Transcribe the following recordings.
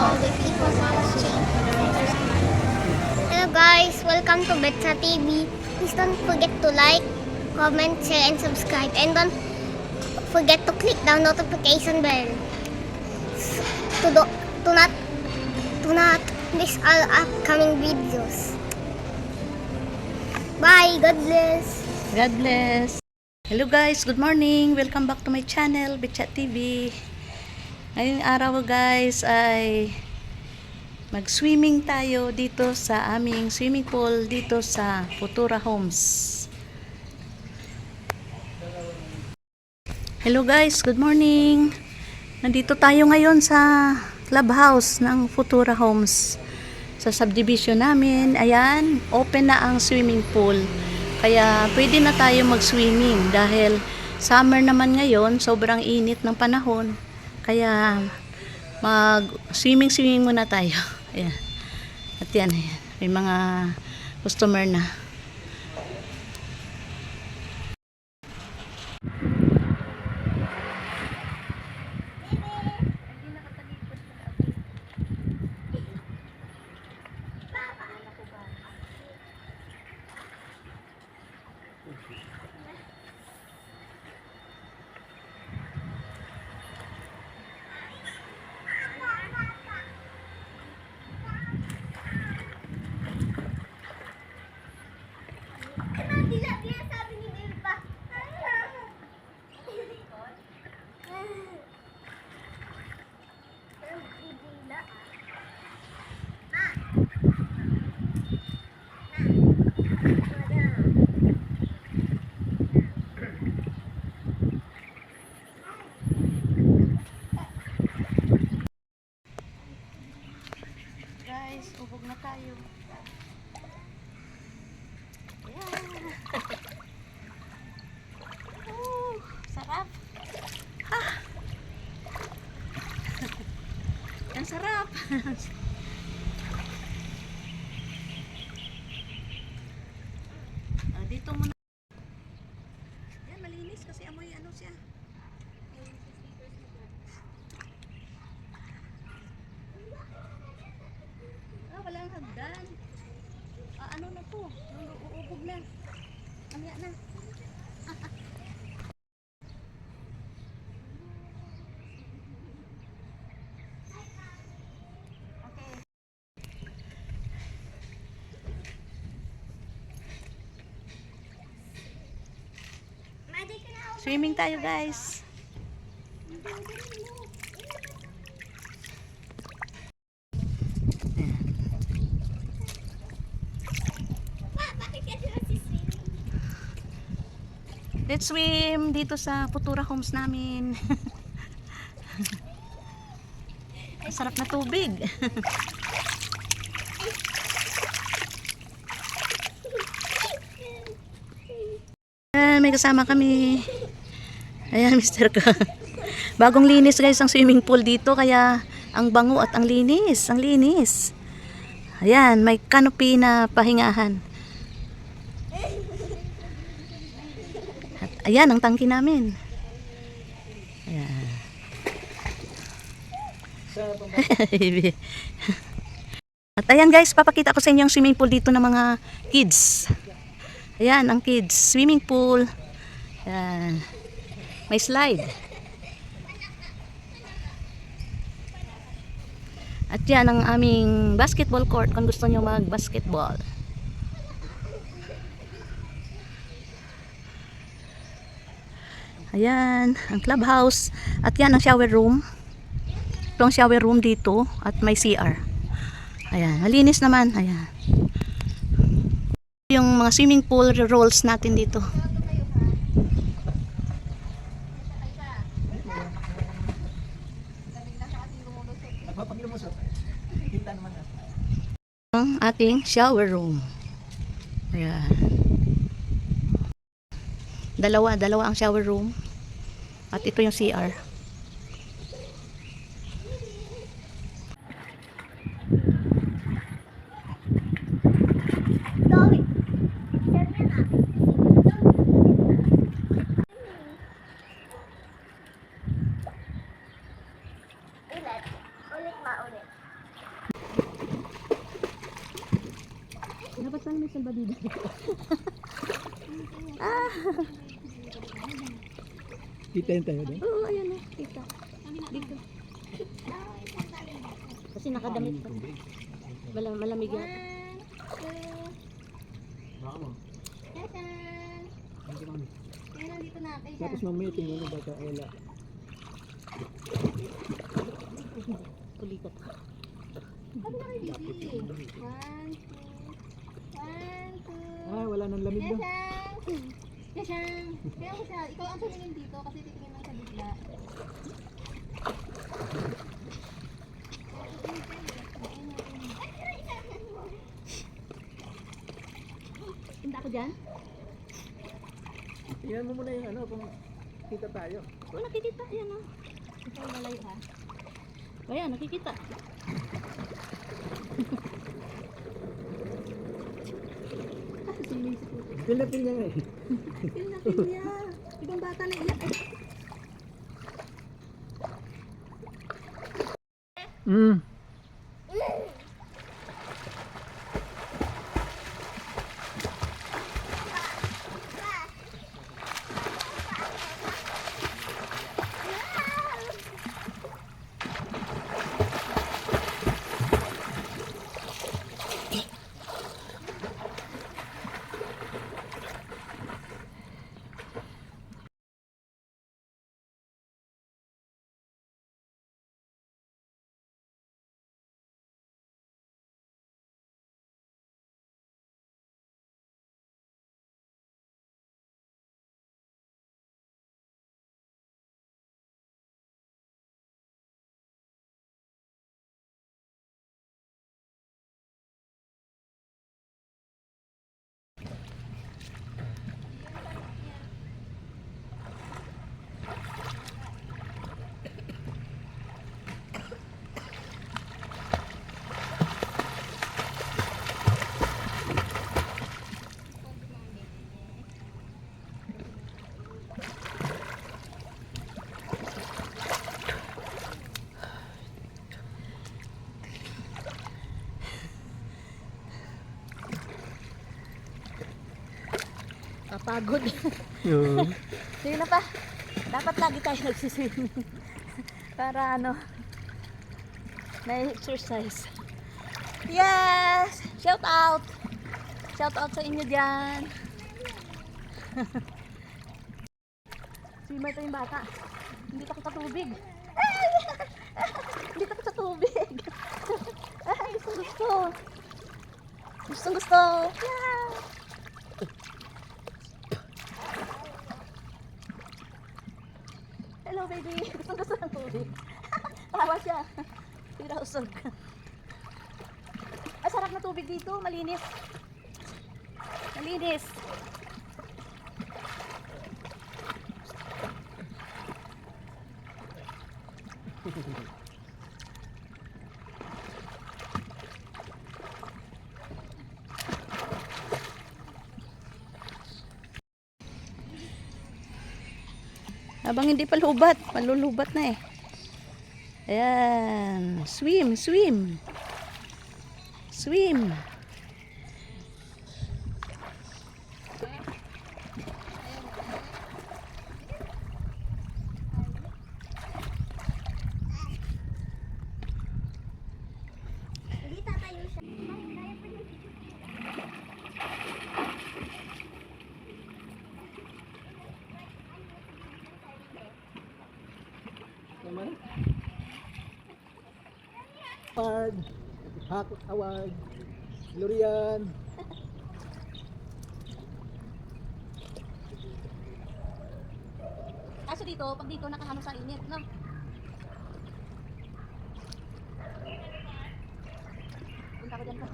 all the people watching. Hello guys, welcome to Betsa TV. Please don't forget to like, comment, share, and subscribe. And don't forget to click the notification bell to, do, to not miss all upcoming videos. Bye, God bless. God bless. Hello guys, good morning. Welcome back to my channel, Betsa TV. Ngayong araw guys ay mag-swimming tayo dito sa aming swimming pool dito sa Futura Homes. Hello guys, good morning. Nandito tayo ngayon sa clubhouse ng Futura Homes. Sa subdivision namin, ayan, open na ang swimming pool. Kaya pwede na tayo mag-swimming dahil summer naman ngayon, sobrang init ng panahon. Kaya mag-swimming muna tayo. Ayan. At yan, ayan. May mga customer na. Guys, ubog na tayo. Ayan. Sarap. Ah. Ang sarap. Dito muna. Yan, malinis kasi amoy ano siya. Walang hagdan. Ano na po? Uubog na. Amya na. Swimming tayo guys. Let's swim dito sa Futura Homes namin. Sarap na tubig. Ayan, may kasama kami. Ayan, Mr. Ka. Bagong linis guys ang swimming pool dito, kaya ang bango at ang linis. Ang linis. Ayan, may canopy na pahingahan. At ayan ang tangki namin. Ayan. At ayan guys, papakita ko sa inyo ang swimming pool dito ng mga kids. Ayan, ang kids swimming pool. Ayan. May slide. At yan ang aming basketball court kung gusto nyo mag-basketball. Ayan, ang clubhouse. At yan ang shower room. Ito ang shower room dito. At may CR. Ayan, malinis naman. Ayan. Yung mga swimming pool rolls natin dito. Ang ating shower room. Ayan. Dalawa ang shower room. At ito yung CR. Ulit. Ulit. Parang may salbadida. Kita yun tayo doon. Oo, ayan o. Kita. Dito. Kasi nakadamit pa. Malamig yan. Baka mo. Tadaan! Hindi kami. Kaya nandito na kayo. Tapos mamaya tingnan mo baka wala. Pulikat. Sabi na kayo, baby. 1, 2. 1, 2. Ah, wala nang lamig ba? Yashang! Yashang! Kaya ko siya, ikaw ang tumingin dito kasi titingin lang sa bigla. Tinda ako dyan? Tingnan mo muna yung ano kung kita tayo. Oo, nakikita. Ayan o. Ito ang malayo ha. Ayan, nakikita. Sinisip ko. Pilapil niya nga eh. Pil na pil niya. Ibang bata na iyak. Mm. Kapagod. Yun. Sige na pa. Dapat lagi tayo nagsiswimming. Para ano, may exercise. Yes! Shout out! Shout out sa inyo dyan. Swimmer to yung bata. Hindi ako sa tubig. Hindi ako sa tubig. Ay, gusto. Gusto. Yeah! Hello baby, gusto ng tubig. Tawa siya. Tira usog. Ay, sarap na tubig dito, malinis. Malinis. Habang hindi pa lubat, malulubat na eh. Ayan, swim. Swim. Hindi tatayo siya. Naman. Award. Hakot award. Lurian. Kaso dito, pag dito nakahalo sa init, no? Punta ko dyan pa.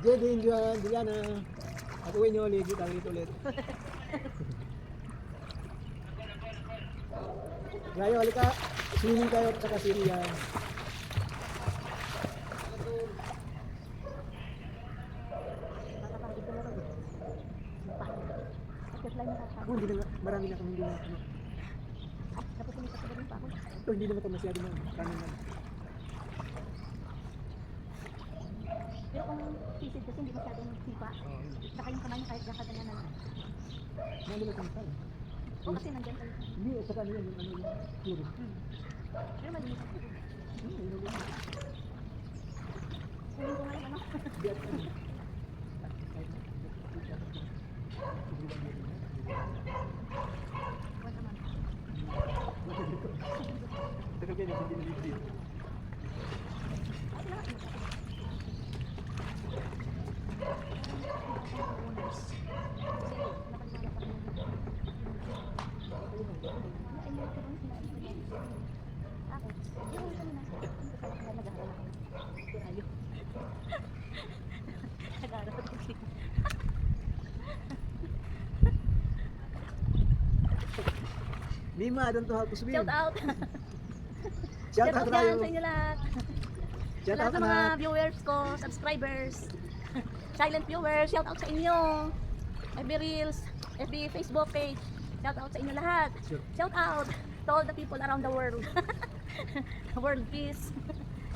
Jedin dyan, Juliana. At uwi nyo, ligit ang ulit. Ngayon, halika. Swimming tayo at saka siriyan. Nakakapagod ko na rin. Bakit lang nakakapagod? Ako, hindi na, marami na akong hindi na. Ano. Tapos sumikat ko rin pa ako. Ito, hindi naman ito masyado na. Kanin na. Pero kung kisid kasi hindi masyadong hipa. Oo. Saka yung kamay niya kahit nakaganyan na lang. Ano ba itong saan? O kasi nandyan kayo. Hindi, sa kanila yung ano yung puro. Pero malinis ang tubig. Yun yung Kunin ko ngayon ano. Hindi, at ano. Huwag naman. Tagal kayo, hindi nilibre. Mima, I don't know how to swim. Shout out! Shout out dyan tayo. sa inyo lahat! Shout Lahat out sa na. mga viewers ko, subscribers, silent viewers, shout out sa inyo. FB Reels, FB Facebook page, shout out sa inyo lahat. Sure. Shout out to all the people around the world. World peace.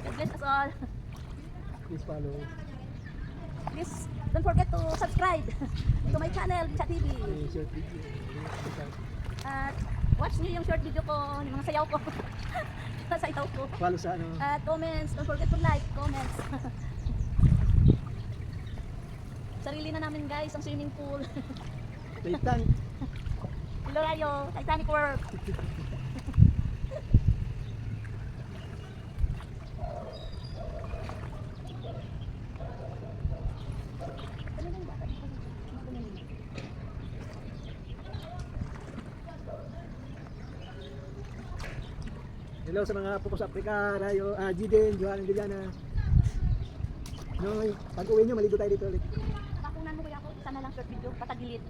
God bless us all. Please follow. Please don't forget to subscribe to my channel, Cha TV. Short video. At watch nyo yung short video ko, yung mga sayaw ko. Mga sayaw ko. Follow sa ano. At comments, don't forget to like, comments. Sarili na namin guys, ang swimming pool. Taytang. Lorayo, Titanic World. Hello sa mga pupos Africa, Rayo, Jiden, Johan, Juliana. No, pag uwi nyo, maligo tayo dito ulit. Kapunan mo kuya ako, isa na lang short video, patagilid.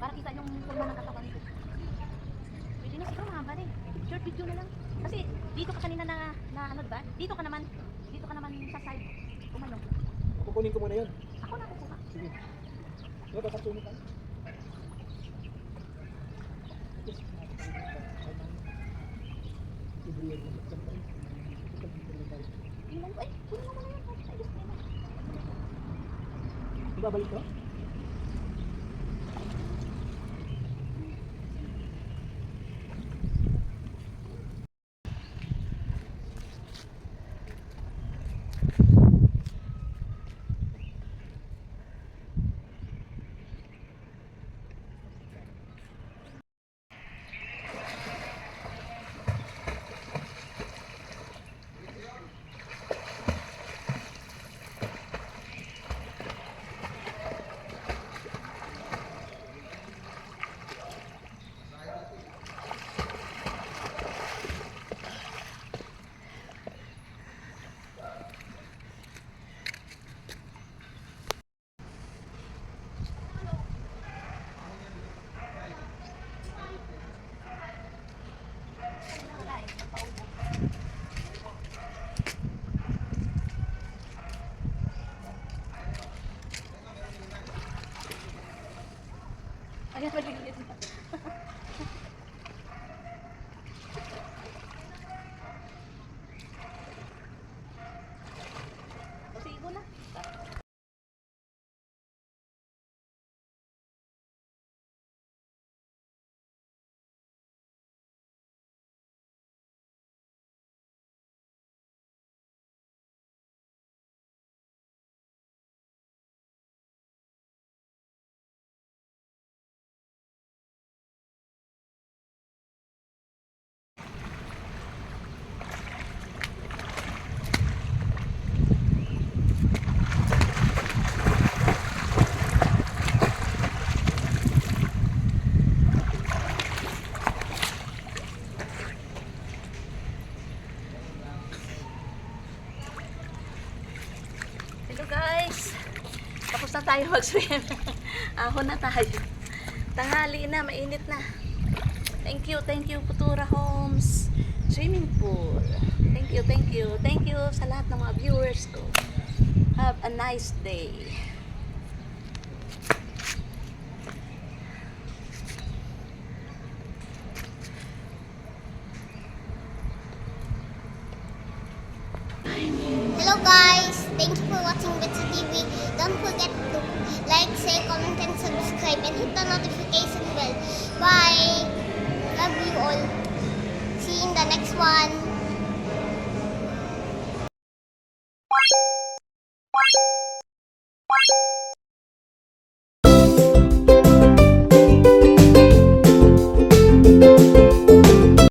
Para kita yung forma ng katawan ko. Pwede na siguro mahaba rin. Short video na lang. Kasi dito ka kanina na ano diba? Dito ka naman sa side. Kumano. Kukunin ko muna yun. Ako na kukuha. Sige. No, tatapos tayo. Ilan ko? Kunin mo muna yan. Ay, display na. Babalik ko? Ayan, magigilid na. Kasi ibo na. Hello guys! Tapos na tayo mag-swim. Ahon na tayo. Tanghali na, mainit na. Thank you Futura Homes Swimming Pool. Thank you sa lahat ng mga viewers ko. Have a nice day. Hello guys! Thank you for watching Betsa TV. Don't forget to like, share, comment, and subscribe, and hit the notification bell. Bye! Love you all. See you in the next one.